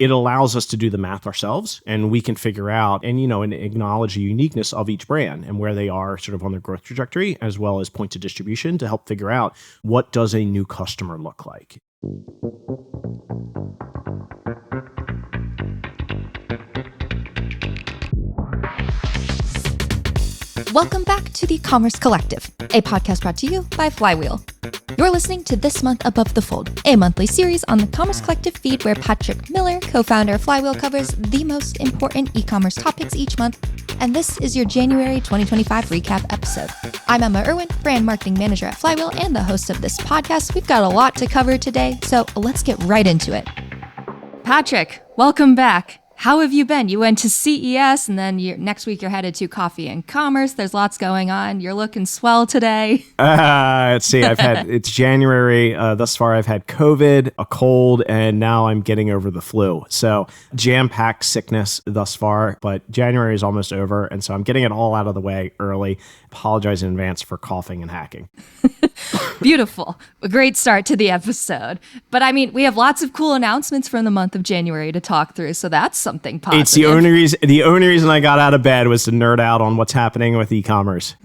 it allows us to do the math ourselves, and we can figure out and acknowledge the uniqueness of each brand and where they are sort of on their growth trajectory, as well as points of distribution to help figure out what does a new customer look like. Welcome back to the Commerce Collective, a podcast brought to you by Flywheel. You're listening to This Month Above the Fold, a monthly series on the Commerce Collective feed where Patrick Miller, co-founder of Flywheel, covers the most important e-commerce topics each month, and this is your January 2025 recap episode. I'm Emma Irwin, brand marketing manager at Flywheel and the host of this podcast. We've got a lot to cover today, so let's get right into it. Patrick, welcome back. How have you been? You went to CES and then next week you're headed to Coffee and Commerce. There's lots going on. You're looking swell today. Let's see. It's January. Thus far, I've had COVID, a cold, and now I'm getting over the flu. So jam-packed sickness thus far, but January is almost over. And so I'm getting it all out of the way early. Apologize in advance for coughing and hacking. Beautiful. A great start to the episode. But I mean, we have lots of cool announcements from the month of January to talk through. So that's something positive. It's the only reason I got out of bed was to nerd out on what's happening with e-commerce.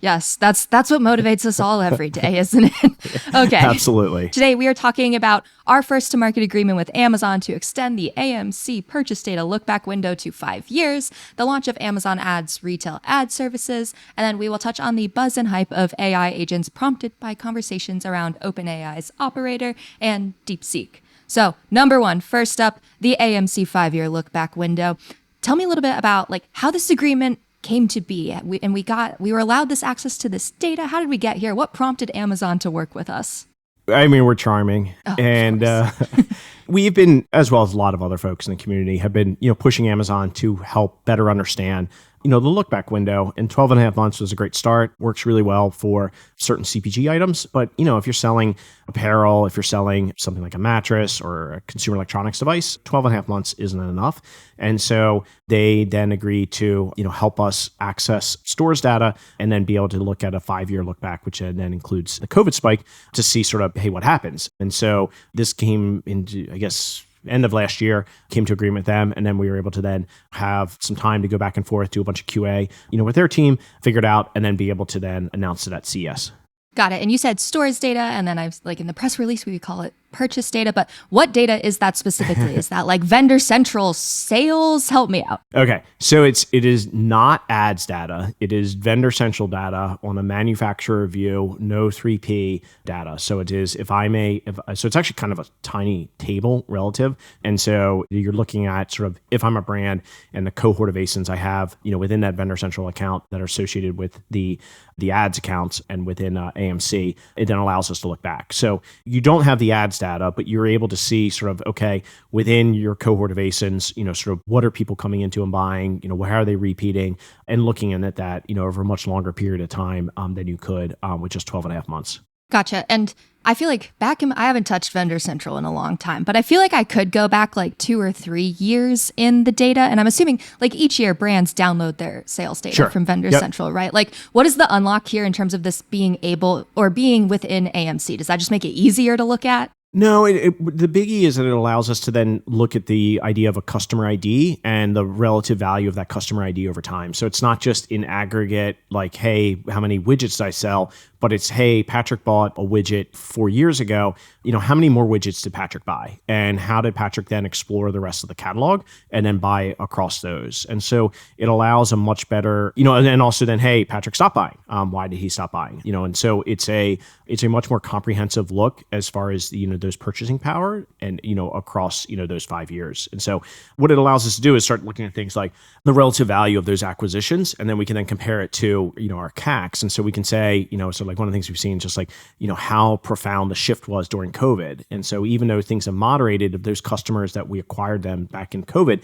Yes, that's what motivates us all every day, isn't it? Okay. Absolutely. Today, we are talking about our first to market agreement with Amazon to extend the AMC purchase data lookback window to 5 years, the launch of Amazon Ads retail ad services, and then we will touch on the buzz and hype of AI agents prompted by conversations around OpenAI's Operator and DeepSeek. So, number one, first up, the AMC 5-year lookback window. Tell me a little bit about how this agreement came to be. We were allowed this access to this data. How did we get here? What prompted Amazon to work with us? I mean, we're charming. And we've been, as well as a lot of other folks in the community, have been, pushing Amazon to help better understand the look-back window. And 12 and a half months was a great start. Works really well for certain CPG items. But, if you're selling apparel, if you're selling something like a mattress or a consumer electronics device, 12 and a half months isn't enough. And so they then agreed to, help us access stores data and then be able to look at a 5-year look back, which then includes the COVID spike to see sort of, hey, what happens? And so this came into, I guess, end of last year, came to agreement with them, and then we were able to then have some time to go back and forth, do a bunch of QA, with their team, figure it out, and then be able to then announce it at CES. Got it. And you said stores data, and then I've in the press release, we would call it purchase data, but what data is that specifically? Is that vendor central sales? Help me out. Okay. So it is not ads data. It is vendor central data on a manufacturer view, no 3P data. So it is, so it's actually kind of a tiny table relative. And so you're looking at sort of, if I'm a brand and the cohort of ASINs I have, within that vendor central account that are associated with the ads accounts and within AMC, it then allows us to look back. So you don't have the ads data, but you're able to see sort of, okay, within your cohort of ASINs, sort of what are people coming into and buying, how are they repeating, and looking in at that, over a much longer period of time than you could with just 12 and a half months. Gotcha. And I feel like I haven't touched Vendor Central in a long time, but I feel like I could go back 2 or 3 years in the data. And I'm assuming each year brands download their sales data from Vendor Central, right? What is the unlock here in terms of this being able or being within AMC? Does that just make it easier to look at? No, the biggie is that it allows us to then look at the idea of a customer ID and the relative value of that customer ID over time. So it's not just in aggregate, hey, how many widgets did I sell? But it's, hey, Patrick bought a widget 4 years ago. How many more widgets did Patrick buy? And how did Patrick then explore the rest of the catalog and then buy across those? And so it allows a much better, and also then, hey, Patrick stopped buying. Why did he stop buying? And so it's a much more comprehensive look as far as, those purchasing power and, across, those 5 years. And so what it allows us to do is start looking at things like the relative value of those acquisitions. And then we can then compare it to, our CACs. And so we can say, so one of the things we've seen is just how profound the shift was during COVID. And so even though things have moderated, of those customers that we acquired them back in COVID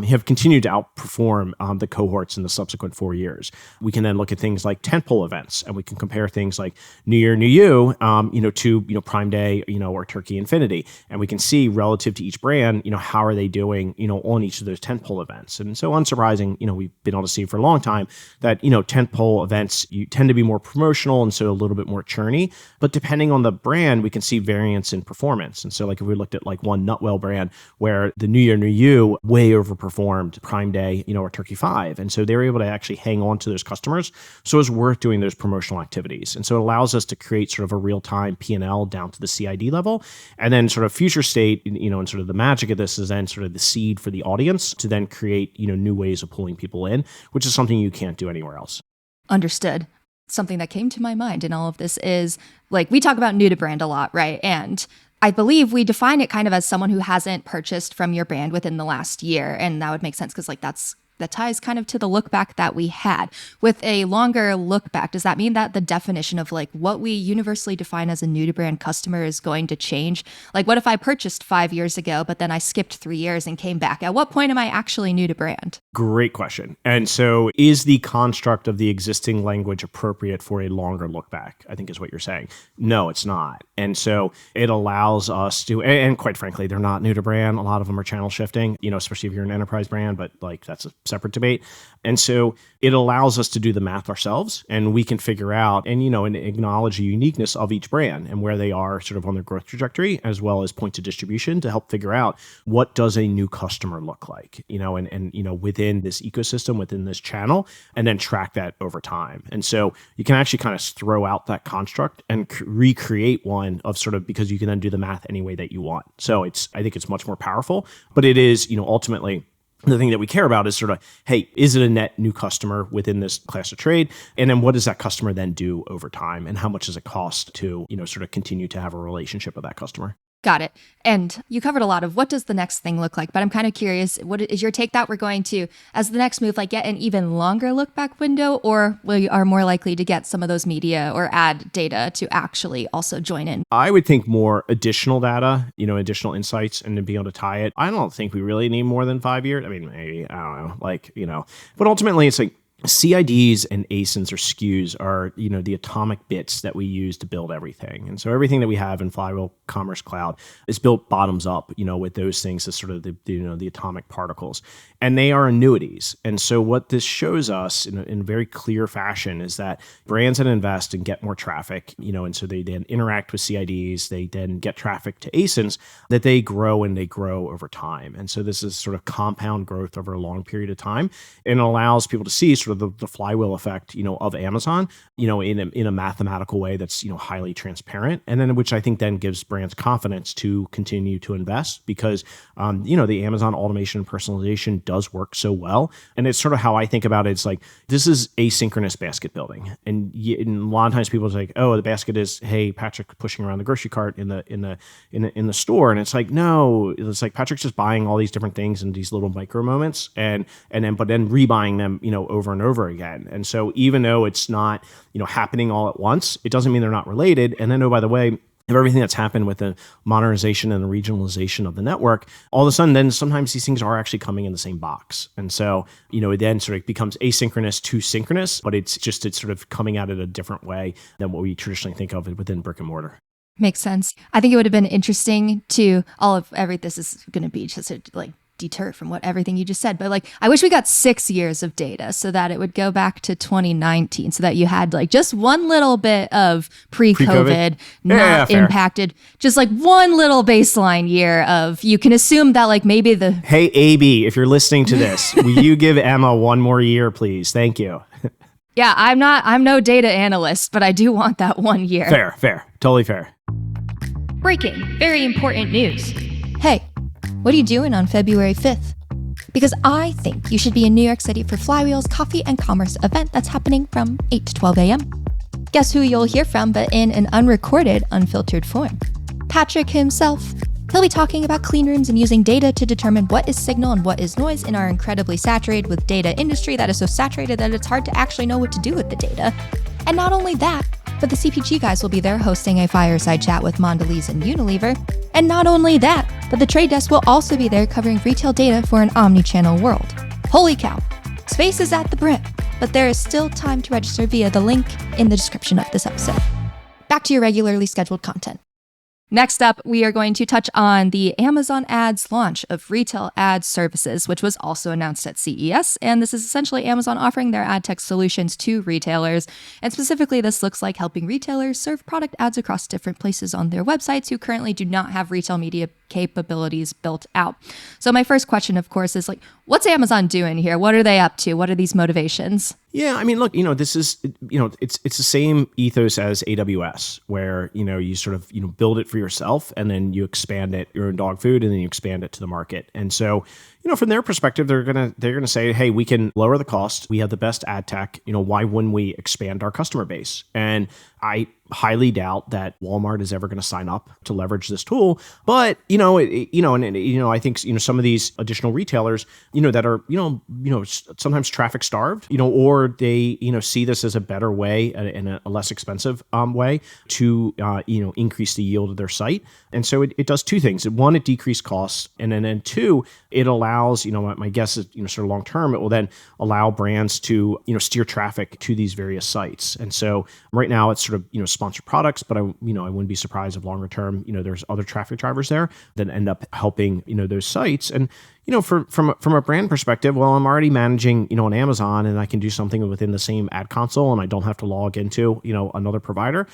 have continued to outperform the cohorts in the subsequent 4 years. We can then look at things like tentpole events, and we can compare things like New Year, New You, to Prime Day, or Turkey Infinity, and we can see relative to each brand, how are they doing, on each of those tentpole events. And so unsurprising, we've been able to see for a long time that tentpole events you tend to be more promotional, and so so a little bit more churny. But depending on the brand, we can see variance in performance. And so like if we looked at like one Nutwell brand where the New Year, New You way overperformed Prime Day, or Turkey 5. And so they were able to actually hang on to those customers. So it's worth doing those promotional activities. And so it allows us to create sort of a real-time P&L down to the CID level. And then sort of future state, and sort of the magic of this is then sort of the seed for the audience to then create, new ways of pulling people in, which is something you can't do anywhere else. Understood. Something that came to my mind in all of this is, like, we talk about new to brand a lot, right? And I believe we define it kind of as someone who hasn't purchased from your brand within the last year. And that would make sense because, like, that ties kind of to the look back that we had. With a longer look back, does that mean that the definition of like what we universally define as a new to brand customer is going to change? Like, what if I purchased 5 years ago, but then I skipped 3 years and came back? At what point am I actually new to brand? Great question. And so is the construct of the existing language appropriate for a longer look back, I think is what you're saying. No, it's not. And so it allows us to, and quite frankly, they're not new to brand. A lot of them are channel shifting, especially if you're an enterprise brand, but like that's a separate debate. And so it allows us to do the math ourselves, and we can figure out and acknowledge the uniqueness of each brand and where they are sort of on their growth trajectory, as well as points of distribution to help figure out what does a new customer look like, and within this ecosystem, within this channel, and then track that over time. And so you can actually kind of throw out that construct and recreate one of sort of, because you can then do the math any way that you want. So I think it's much more powerful, but it is, ultimately, the thing that we care about is sort of, hey, is it a net new customer within this class of trade? And then what does that customer then do over time? And how much does it cost to, sort of continue to have a relationship with that customer? Got it. And you covered a lot of what does the next thing look like, but I'm kind of curious, what is your take that we're going to, as the next move, like get an even longer look back window, or we are more likely to get some of those media or ad data to actually also join in? I would think more additional data, additional insights, and to be able to tie it. I don't think we really need more than 5 years. I mean, maybe, I don't know, but ultimately it's like, CIDs and ASINs or SKUs are, the atomic bits that we use to build everything. And so everything that we have in Flywheel Commerce Cloud is built bottoms up, with those things as sort of the atomic particles. And they are annuities. And so what this shows us in a very clear fashion is that brands that invest and get more traffic, and so they then interact with CIDs, they then get traffic to ASINs, that they grow and they grow over time. And so this is sort of compound growth over a long period of time, and it allows people to see sort of the flywheel effect, of Amazon, in a mathematical way that's, highly transparent. And then which I think then gives brands confidence to continue to invest because, the Amazon automation and personalization does work so well. And it's sort of how I think about it. It's like, this is asynchronous basket building. And a lot of times people are like, oh, the basket is, hey, Patrick pushing around the grocery cart in the store. And it's like, no, it's like Patrick's just buying all these different things in these little micro moments but then rebuying them, over and over again. And so even though it's not, happening all at once, it doesn't mean they're not related. And then, oh, by the way, of everything that's happened with the modernization and the regionalization of the network, all of a sudden, then sometimes these things are actually coming in the same box. And so, it then sort of becomes asynchronous to synchronous, but it's sort of coming at it a different way than what we traditionally think of it within brick and mortar. Makes sense. I think it would have been interesting to this is going to be just deter from everything you just said, but I wish we got 6 years of data so that it would go back to 2019 so that you had just one little bit of pre-COVID not impacted, just one little baseline year of, you can assume that maybe hey AB, if you're listening to this, will you give Emma one more year, please? Thank you. Yeah, I'm no data analyst, but I do want that 1 year. Fair, totally fair. Breaking, very important news. Hey, what are you doing on February 5th? Because I think you should be in New York City for Flywheel's Coffee and Commerce event that's happening from 8 to 12 a.m. Guess who you'll hear from, but in an unrecorded, unfiltered form? Patrick himself. He'll be talking about clean rooms and using data to determine what is signal and what is noise in our incredibly saturated with data industry that is so saturated that it's hard to actually know what to do with the data. And not only that, but the CPG guys will be there hosting a fireside chat with Mondelez and Unilever. And not only that, but the trade desk will also be there covering retail data for an omni-channel world. Holy cow, space is at the brim, but there is still time to register via the link in the description of this episode. Back to your regularly scheduled content. Next up, we are going to touch on the Amazon Ads launch of retail ad services, which was also announced at CES. And this is essentially Amazon offering their ad tech solutions to retailers. And specifically, this looks like helping retailers serve product ads across different places on their websites who currently do not have retail media capabilities built out. So my first question, of course, is like, what's Amazon doing here? What are they up to? What are these motivations? Yeah, I mean, look, this is, it's the same ethos as AWS, where, you sort of, build it for yourself and then you expand it, your own dog food, and then you expand it to the market. And so, from their perspective, they're gonna say, hey, we can lower the cost. We have the best ad tech. Why wouldn't we expand our customer base? And I highly doubt that Walmart is ever going to sign up to leverage this tool. But I think some of these additional retailers, that are sometimes traffic starved, or they see this as a better way and a less expensive way to increase the yield of their site. And so it does two things. One, it decreases costs, and then two, it allows, my guess is, sort of long term, it will then allow brands to, steer traffic to these various sites. And so right now it's sort of, sponsored products, but I wouldn't be surprised if longer term, there's other traffic drivers there that end up helping, those sites. And, from a brand perspective, well, I'm already managing, on Amazon, and I can do something within the same ad console, and I don't have to log into, another provider.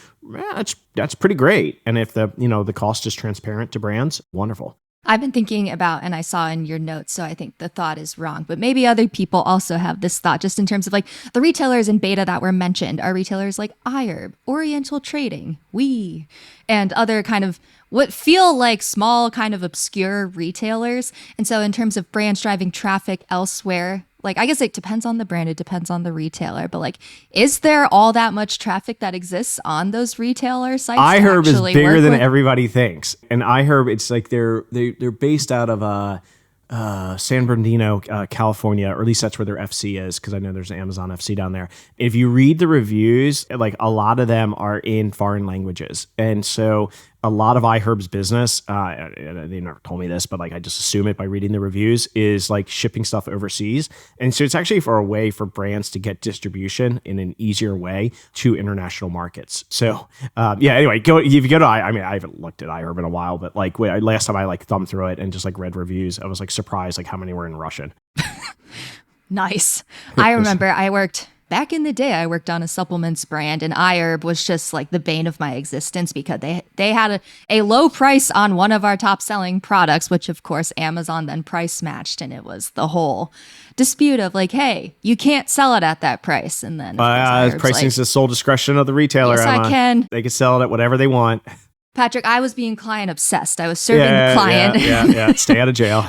That's pretty great. And if the cost is transparent to brands, wonderful. I've been thinking about, and I saw in your notes, so I think the thought is wrong, but maybe other people also have this thought, just in terms of like the retailers in beta that were mentioned are retailers like iHerb, Oriental Trading, and other kind of what feel like small kind of obscure retailers. And so in terms of brands driving traffic elsewhere, like, I guess it depends on the brand, it depends on the retailer, but like, is there all that much traffic that exists on those retailer sites? iHerb is bigger than everybody thinks. And iHerb, it's like they're based out of San Bernardino, California, or at least that's where their FC is, because I know there's an Amazon FC down there. If you read the reviews, like a lot of them are in foreign languages. And so a lot of iHerb's business, they never told me this, but like I just assume it by reading the reviews, is like shipping stuff overseas. And so it's actually for a way for brands to get distribution in an easier way to international markets. So anyway, if you go to I haven't looked at iHerb in a while, but like last time I like thumbed through it and just like read reviews, I was like surprised like how many were in Russian. Nice. I remember back in the day, I worked on a supplements brand, and iHerb was just like the bane of my existence because they had a low price on one of our top selling products, which of course Amazon then price matched. And it was the whole dispute of like, hey, you can't sell it at that price. And then pricing is the sole discretion of the retailer. Yes, Emma. I can. They can sell it at whatever they want. Patrick, I was being client obsessed. I was serving the client. Yeah. Stay out of jail.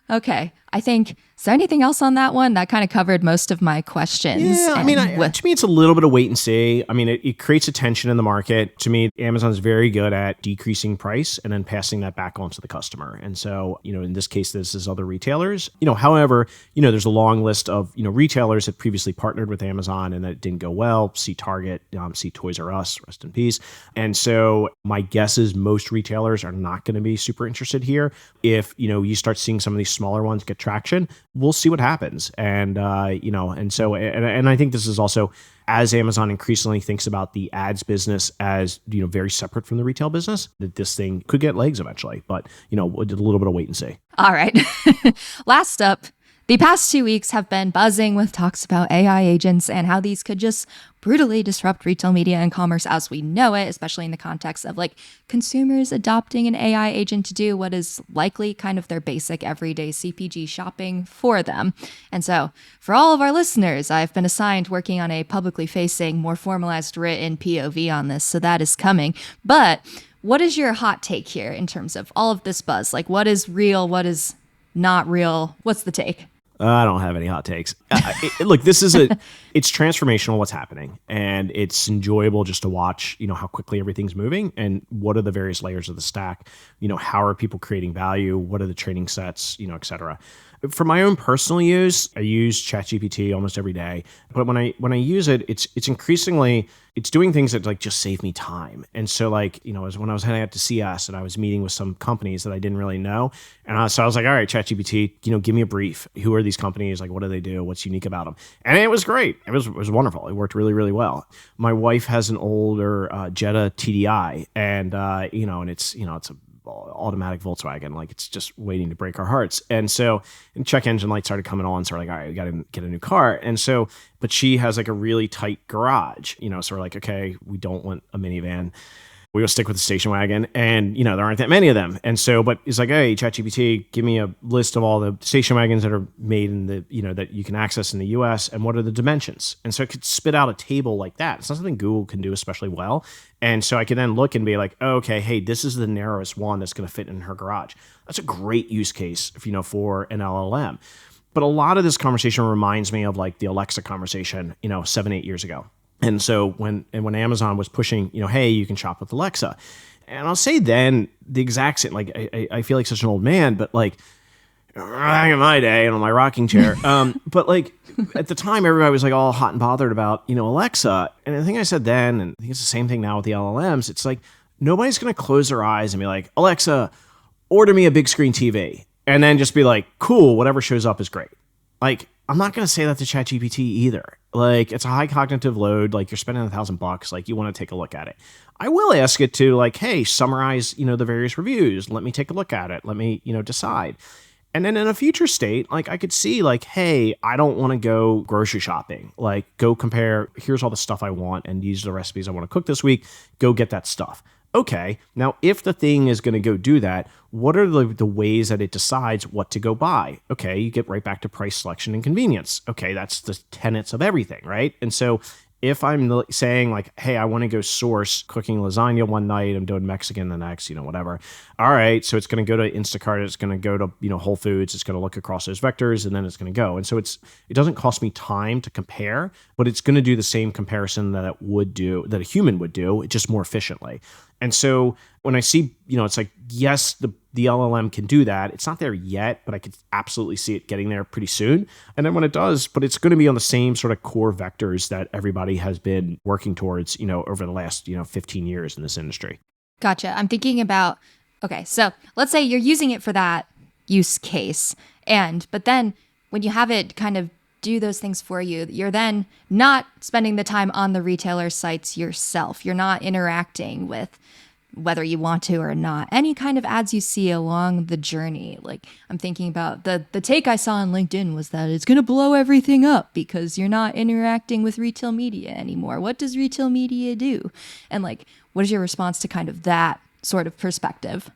Okay. I think, is there anything else on that one? That kind of covered most of my questions. Yeah, I mean, to me, it's a little bit of wait and see. I mean, it creates a tension in the market. To me, Amazon's very good at decreasing price and then passing that back on to the customer. And so, in this case, this is other retailers. However, there's a long list of, retailers that previously partnered with Amazon and that didn't go well. See Target, see Toys R Us, rest in peace. And so my guess is most retailers are not going to be super interested here. If, you start seeing some of these smaller ones get traction, we'll see what happens. And, and I think this is also, as Amazon increasingly thinks about the ads business as, very separate from the retail business, that this thing could get legs eventually, but, a little bit of wait and see. All right. Last up, the past 2 weeks have been buzzing with talks about AI agents and how these could just brutally disrupt retail media and commerce as we know it, especially in the context of like consumers adopting an AI agent to do what is likely kind of their basic everyday CPG shopping for them. And so for all of our listeners, I've been assigned working on a publicly facing, more formalized written POV on this, so that is coming. But what is your hot take here in terms of all of this buzz? Like, what is real? What is not real? What's the take? I don't have any hot takes. Look, it's transformational what's happening, and it's enjoyable just to watch, how quickly everything's moving and what are the various layers of the stack, how are people creating value, what are the training sets, et cetera. For my own personal use, I use ChatGPT almost every day. But when I use it, it's increasingly it's doing things that like just save me time. And so like, as when I was heading out to CS and I was meeting with some companies that I didn't really know. And so I was like, all right, ChatGPT, give me a brief. Who are these companies? Like, what do they do? What's unique about them? And it was great. It was wonderful. It worked really, really well. My wife has an older Jetta TDI and, and it's a automatic Volkswagen, like it's just waiting to break our hearts. And so check engine lights started coming on. So we're like, all right, we got to get a new car. And so, but she has like a really tight garage, so we're like, okay, we don't want a minivan. We will stick with the station wagon. And, there aren't that many of them. And so, but it's like, hey, ChatGPT, give me a list of all the station wagons that are made in the, that you can access in the US and what are the dimensions. And so it could spit out a table like that. It's not something Google can do especially well. And so I can then look and be like, oh, okay, hey, this is the narrowest one that's going to fit in her garage. That's a great use case, for an LLM. But a lot of this conversation reminds me of like the Alexa conversation, 7-8 years ago. And so when Amazon was pushing, hey, you can shop with Alexa. And I'll say then the exact same, like I feel like such an old man, but like back in my day and on my rocking chair. But like at the time, everybody was like all hot and bothered about, Alexa. And the thing I said then, and I think it's the same thing now with the LLMs, it's like nobody's going to close their eyes and be like, Alexa, order me a big screen TV. And then just be like, cool, whatever shows up is great. Like, I'm not going to say that to ChatGPT either. Like, it's a high cognitive load. Like, you're spending $1,000. Like, you want to take a look at it. I will ask it to, like, hey, summarize, the various reviews. Let me take a look at it. Let me, decide. And then in a future state, like, I could see, like, hey, I don't want to go grocery shopping. Like, go compare, here's all the stuff I want, and these are the recipes I want to cook this week. Go get that stuff. Okay, now if the thing is going to go do that, what are the ways that it decides what to go buy? Okay, you get right back to price, selection, and convenience. Okay, that's the tenets of everything, right? And so if I'm saying like, hey, I want to go source cooking lasagna one night, I'm doing Mexican the next, whatever. All right, so it's going to go to Instacart, it's going to go to, Whole Foods, it's going to look across those vectors, and then it's going to go. And so it doesn't cost me time to compare, but it's going to do the same comparison that that a human would do, just more efficiently. And so when I see, it's like, yes, the LLM can do that. It's not there yet, but I could absolutely see it getting there pretty soon. And then when it does, but it's going to be on the same sort of core vectors that everybody has been working towards, over the last, 15 years in this industry. Gotcha. I'm thinking about, okay, so let's say you're using it for that use case. But then when you have it kind of do those things for you, you're then not spending the time on the retailer sites yourself. You're not interacting with, whether you want to or not, any kind of ads you see along the journey. Like, I'm thinking about the take I saw on LinkedIn was that it's going to blow everything up because you're not interacting with retail media anymore. What does retail media do? And like, what is your response to kind of that sort of perspective?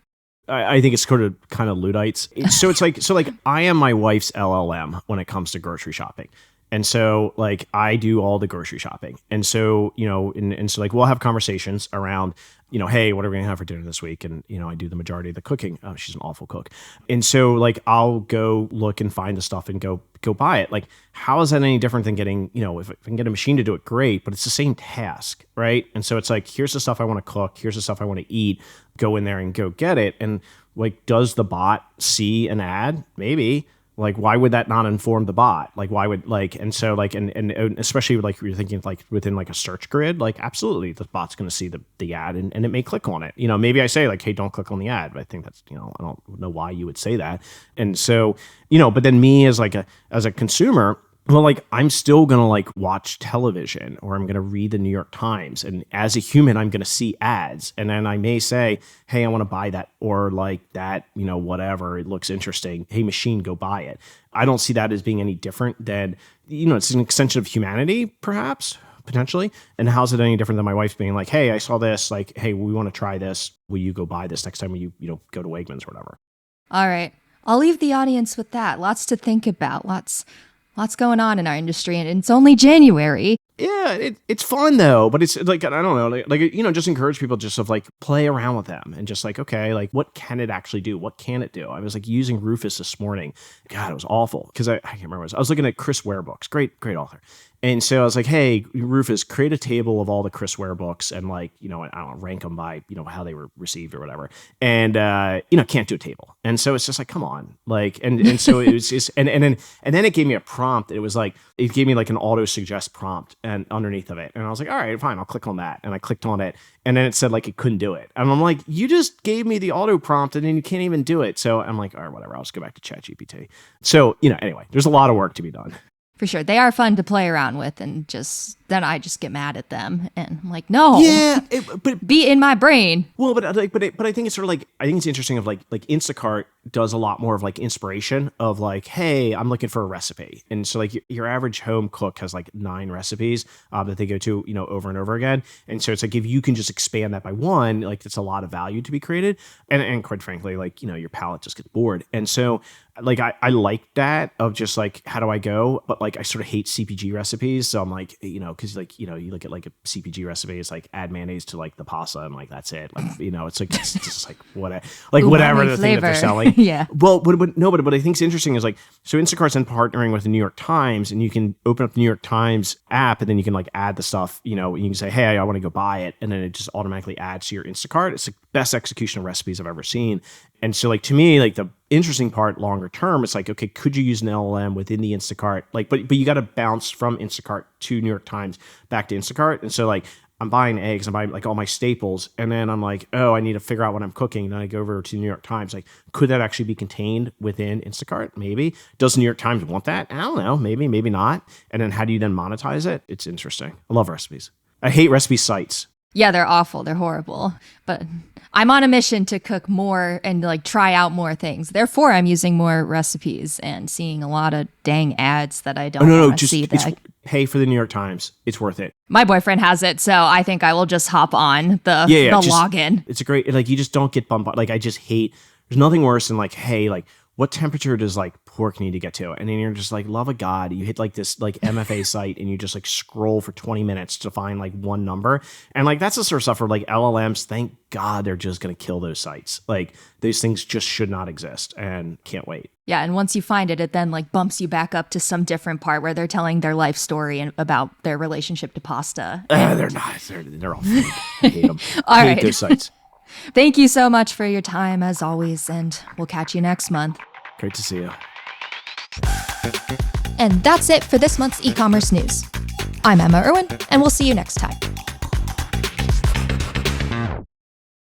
I think it's kind of Luddites. So it's like I am my wife's LLM when it comes to grocery shopping. And so like I do all the grocery shopping. And so, and so like we'll have conversations around, hey, what are we going to have for dinner this week? And, I do the majority of the cooking. Oh, she's an awful cook. And so like I'll go look and find the stuff and go buy it. Like, how is that any different than getting, if I can get a machine to do it, great, but it's the same task, right? And so it's like, here's the stuff I want to cook. Here's the stuff I want to eat. Go in there and go get it. And like, does the bot see an ad? Maybe. Like, why would that not inform the bot? Like, why would and so like, and especially like you're thinking like within like a search grid, like absolutely the bot's going to see the ad and it may click on it. Maybe I say like, hey, don't click on the ad, but I think that's, I don't know why you would say that. And so, but then me as a consumer, well, like I'm still going to like watch television or I'm going to read the New York Times. And as a human, I'm going to see ads. And then I may say, hey, I want to buy that or like that, whatever. It looks interesting. Hey, machine, go buy it. I don't see that as being any different than, it's an extension of humanity, perhaps, potentially. And how's it any different than my wife's being like, hey, I saw this. Like, hey, we want to try this. Will you go buy this next time you go to Wegmans or whatever? All right. I'll leave the audience with that. Lots to think about. Lots going on in our industry, and it's only January. Yeah, it's fun though, but it's like, I don't know, like just encourage people just to like play around with them and just like, okay, like what can it actually do? What can it do? I was like using Rufus this morning. God, it was awful because I can't remember. I was looking at Chris Ware books, great author. And so I was like, hey, Rufus, create a table of all the Chris Ware books and like, I don't know, rank them by, how they were received or whatever. And, can't do a table. And so it's just like, come on. Like, and so it was just, and then it gave me a prompt. It was like, it gave me like an auto suggest prompt and underneath of it. And I was like, all right, fine, I'll click on that. And I clicked on it. And then it said like it couldn't do it. And I'm like, you just gave me the auto prompt and then you can't even do it. So I'm like, all right, whatever. I'll just go back to ChatGPT. So, anyway, there's a lot of work to be done. For sure. They are fun to play around with, and then I just get mad at them and I'm like, no, but be in my brain. Well, but I think it's sort of like, I think it's interesting of like Instacart does a lot more of like inspiration of like, hey, I'm looking for a recipe. And so like your average home cook has like 9 recipes that they go to, over and over again. And so it's like, if you can just expand that by one, like it's a lot of value to be created. And quite frankly, like, your palate just gets bored. And so like, I like that of just like, how do I go? But like, I sort of hate CPG recipes. So I'm like, cause like, you look at like a CPG recipe, it's like add mayonnaise to like the pasta and like, that's it. Like, it's like, it's just like whatever the thing that they're selling. Yeah. Well, but what I think is interesting is like, so Instacart's then partnering with the New York Times, and you can open up the New York Times app, and then you can like add the stuff, and you can say, hey, I want to go buy it. And then it just automatically adds to your Instacart. It's the best execution of recipes I've ever seen. And so like, to me, like the interesting part longer term, it's like, okay, could you use an LLM within the Instacart? Like, but you got to bounce from Instacart to New York Times back to Instacart. And so like, I'm buying eggs, I'm buying like all my staples, and then I'm like, oh, I need to figure out what I'm cooking. And then I go over to the New York Times. Like, could that actually be contained within Instacart? Maybe. Does the New York Times want that? I don't know. Maybe, maybe not. And then how do you then monetize it? It's interesting. I love recipes. I hate recipe sites. Yeah, they're awful. They're horrible. But I'm on a mission to cook more and like try out more things. Therefore, I'm using more recipes and seeing a lot of dang ads that I don't want to see. Pay for the New York Times. It's worth it. My boyfriend has it, so I think I will just hop on the login. It's a great, like, you just don't get bombarded. Like, I just hate, there's nothing worse than like, hey, like, what temperature does like pork need to get to? And then you're just like, love of God, you hit like this like MFA site and you just like scroll for 20 minutes to find like one number. And like, that's the sort of stuff where like LLMs, thank God they're just going to kill those sites. Like, those things just should not exist, and can't wait. Yeah, and once you find it, it then like bumps you back up to some different part where they're telling their life story and about their relationship to pasta. They're not. They're all fake. I hate them. All I hate right. those sites. Thank you so much for your time, as always, and we'll catch you next month. Great to see you. And that's it for this month's e-commerce news. I'm Emma Irwin, and we'll see you next time.